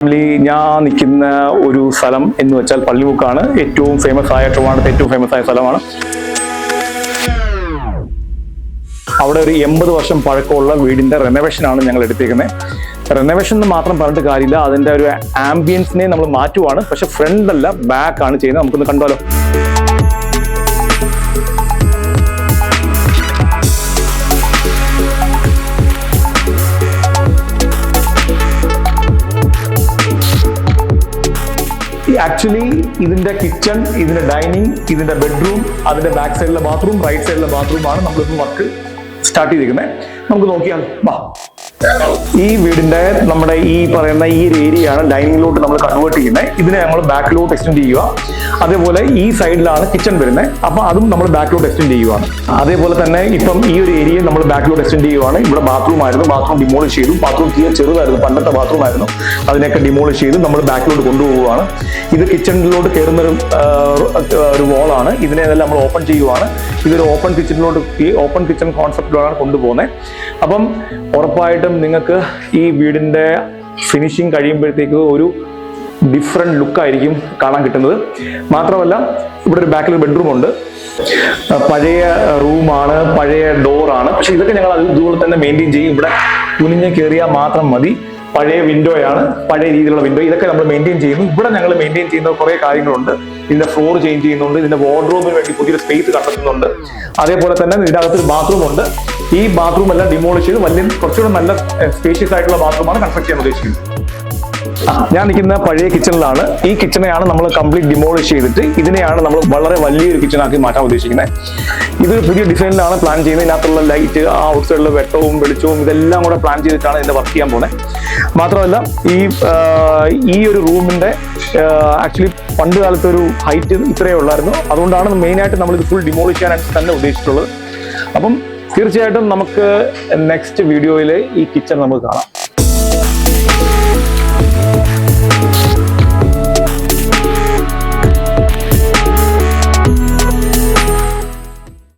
ഞാൻ നിൽക്കുന്ന ഒരു സ്ഥലം എന്ന് വെച്ചാൽ പള്ളിമുക്കാണ്. ഏറ്റവും ഫേമസ് ആയ ട്രിവാൻഡ്രത്തെ ഏറ്റവും ഫേമസ് ആയ സ്ഥലമാണ്. അവിടെ ഒരു 80 വർഷം പഴക്കമുള്ള വീടിന്റെ റെനോവേഷനാണ് ഞങ്ങൾ എടുത്തേക്കുന്നത്. റെനോവേഷൻ എന്ന് മാത്രം പറഞ്ഞിട്ട് കാര്യമില്ല, അതിന്റെ ഒരു ആംബിയൻസിനെ നമ്മൾ മാറ്റുവാണ്. പക്ഷെ ഫ്രണ്ട് അല്ല, ബാക്ക് ആണ് ചെയ്യുന്നത്. നമുക്കൊന്ന് കണ്ടാലോ. ആക്ച്വലി ഇതിന്റെ കിച്ചൺ, ഇതിന്റെ ഡൈനിങ്, ഇതിന്റെ ബെഡ്റൂം, അതിന്റെ ബാക്ക് സൈഡിലെ ബാത്റൂം, റൈറ്റ് സൈഡിലെ ബാത്റൂമാണ് നമ്മളിപ്പോൾ വർക്ക് സ്റ്റാർട്ട് ചെയ്തിരിക്കുന്നത്. നമുക്ക് നോക്കിയാൽ വാ. ഈ വീടിന്റെ നമ്മുടെ ഈ പറയുന്ന ഈ ഒരു ഏരിയയാണ് ഡൈനിങ്ങിലോട്ട് നമ്മൾ കൺവേർട്ട് ചെയ്യുന്നത്. ഇതിനെ നമ്മൾ ബാക്കിലോട്ട് എക്സ്റ്റെൻഡ് ചെയ്യുക. അതേപോലെ ഈ സൈഡിലാണ് കിച്ചൺ വരുന്നത്, അപ്പൊ അതും നമ്മൾ ബാക്കിലോട്ട് എക്സ്റ്റെൻഡ് ചെയ്യുവാണ്. അതേപോലെ തന്നെ ഇപ്പം ഈ ഒരു ഏരിയ നമ്മൾ ബാക്കിലോട്ട് എക്സ്റ്റെൻഡ് ചെയ്യുവാണ്. ഇവിടെ ബാത്റൂം ആയിരുന്നു, ബാത്റൂം ഡിമോളിഷ് ചെയ്തു. ബാത്റൂം തീരെ ചെറുതായിരുന്നു, പണ്ടത്തെ ബാത്റൂം ആയിരുന്നു. അതിനെയൊക്കെ ഡിമോളിഷ് ചെയ്ത് നമ്മൾ ബാക്കിലോട്ട് കൊണ്ടുപോവുകയാണ്. ഇത് കിച്ചണിലോട്ട് കയറുന്നൊരു ഒരു വോളാണ്. ഇതിനെല്ലാം നമ്മൾ ഓപ്പൺ ചെയ്യുവാണ്. ഇതൊരു ഓപ്പൺ കിച്ചൺ കോൺസെപ്റ്റിലാണ് കൊണ്ടുപോകുന്നത്. അപ്പം ഉറപ്പായിട്ടും നിങ്ങൾക്ക് ഈ വീടിന്റെ ഫിനിഷിങ് കഴിയുമ്പോഴത്തേക്ക് ഒരു ഡിഫറെന്റ് ലുക്കായിരിക്കും കാണാൻ കിട്ടുന്നത്. മാത്രമല്ല ഇവിടെ ഒരു ബാക്കിൽ ഒരു ബെഡ്റൂം ഉണ്ട്. പഴയ റൂമാണ്, പഴയ ഡോറാണ്. പക്ഷെ ഇതൊക്കെ ഞങ്ങൾ അതുപോലെ തന്നെ മെയിൻറ്റെയിൻ ചെയ്യും. ഇവിടെ കുനിഞ്ഞ് കയറിയാൽ മാത്രം മതി. പഴയ വിൻഡോയാണ്, പഴയ രീതിയിലുള്ള വിൻഡോ. ഇതൊക്കെ നമ്മൾ മെയിൻറ്റെയിൻ ചെയ്യുന്നു. ഇവിടെ ഞങ്ങൾ മെയിൻറ്റെയിൻ ചെയ്യുന്ന കുറേ കാര്യങ്ങളുണ്ട്. ഇതിന്റെ ഫ്ലോർ ചേഞ്ച് ചെയ്യുന്നുണ്ട്. ഇതിന്റെ വാർഡ്രോബിന് വേണ്ടി പുതിയൊരു സ്പേസ് കണ്ടെത്തുന്നുണ്ട്. അതേപോലെ തന്നെ ഇതിന്റെ അകത്തൊരു ബാത്റൂം ഉണ്ട്. ഈ ബാത്റൂം എല്ലാം ഡിമോളിഷ് ചെയ്ത് വലിയ കുറച്ചുകൂടെ നല്ല സ്പേഷ്യസ് ആയിട്ടുള്ള ബാത്റൂമാണ് കൺസ്ട്രക്ട് ചെയ്യാൻ ഉദ്ദേശിക്കുന്നത്. ഞാൻ നിൽക്കുന്ന പഴയ കിച്ചണിലാണ്. ഈ കിച്ചണെയാണ് നമ്മൾ കംപ്ലീറ്റ് ഡിമോളിഷ് ചെയ്തിട്ട് ഇതിനെയാണ് നമ്മൾ വളരെ വലിയൊരു കിച്ചണാക്കി മാറ്റാൻ ഉദ്ദേശിക്കുന്നത്. ഇതൊരു പുതിയ ഡിസൈനിലാണ് പ്ലാൻ ചെയ്യുന്നത്. ഇതിനകത്തുള്ള ലൈറ്റ്, ആ ഔട്ട് സൈഡിലെ വെട്ടവും വെളിച്ചവും ഇതെല്ലാം കൂടെ പ്ലാൻ ചെയ്തിട്ടാണ് ഇതിന്റെ വർക്ക് ചെയ്യാൻ പോകുന്നത്. മാത്രമല്ല ഈ ഒരു റൂമിന്റെ ആക്ച്വലി പണ്ട് കാലത്ത് ഒരു ഹൈറ്റ് ഇത്രയേ ഉള്ളായിരുന്നു. അതുകൊണ്ടാണ് മെയിനായിട്ട് നമ്മൾ ഇത് ഫുൾ ഡിമോളിഷ് ചെയ്യാനായിട്ട് തന്നെ ഉദ്ദേശിച്ചിട്ടുള്ളത്. അപ്പം തീർച്ചയായിട്ടും നമുക്ക് നെക്സ്റ്റ് വീഡിയോയിൽ ഈ കിച്ചൺ നമുക്ക് കാണാം.